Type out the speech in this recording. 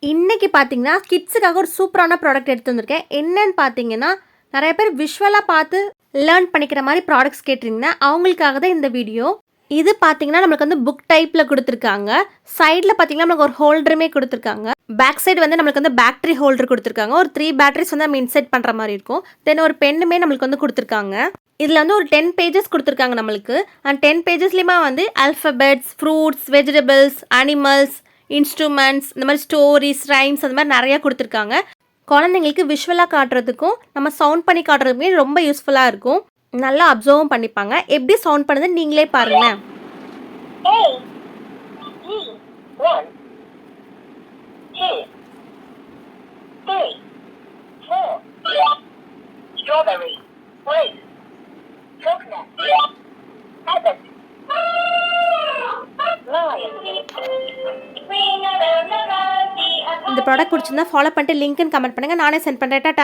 இன்னைக்கு பார்த்தீங்கன்னா, கிட்ஸுக்காக ஒரு சூப்பரான ப்ராடக்ட் எடுத்து வந்திருக்கேன். என்னன்னு பார்த்தீங்கன்னா, நெறைய பேர் விஷுவலா பார்த்து லேர்ன் பண்ணிக்கிற மாரி ப்ராடக்ட்ஸ் கேட்டிருந்தீங்க. அவங்களுக்காக தான் இந்த வீடியோ. இது பார்த்தீங்கன்னா, நம்மளுக்கு வந்து புக் டைப்ல குடுத்துருக்காங்க. சைட்ல பார்த்தீங்கன்னா, நமக்கு ஒரு ஹோல்டருமே குடுத்துருக்காங்க. பேக் சைடு வந்து நம்மளுக்கு வந்து பேட்டரி ஹோல்டர் குடுத்துருக்காங்க. ஒரு 3 பேட்டரிஸ் வந்து நம்ம இன்சர்ட் பண்ற மாரி இருக்கும். தென் ஒரு பென்னுமே நம்மளுக்கு வந்து குடுத்துருக்காங்க. இதுல வந்து ஒரு 10 பேஜஸ் குடுத்துருக்காங்க நம்மளுக்கு. அந்த 10 பேஜஸ்லயுமே வந்து alphabets, fruits, vegetables, animals, instruments, இந்த மாதிரி ஸ்டோரிஸ், ரைம்ஸ் அந்த மாதிரி நிறைய குடுத்துருக்காங்க. குழந்தைங்களுக்கு விஷுவலா காட்டுறதுக்கும், நம்ம சவுண்ட் பண்ணி காட்டுறதுக்குமே ரொம்ப யூஸ்ஃபுல்லா இருக்கும். நல்லா அப்சர்வும் பண்ணிப்பாங்க. எப்படி சவுண்ட் பண்ணுதுன்னு நீங்களே பாருங்களேன். One, two, three, four. Strawberry, grape, coconut, apple, lime. இந்த ப்ராடக்ட் பிடிச்சிருந்தா ஃபாலோ பண்ணிட்டு லிங்க்னு கமெண்ட் பண்ணுங்க. நானே சென்ட் பண்றேன். டாடா.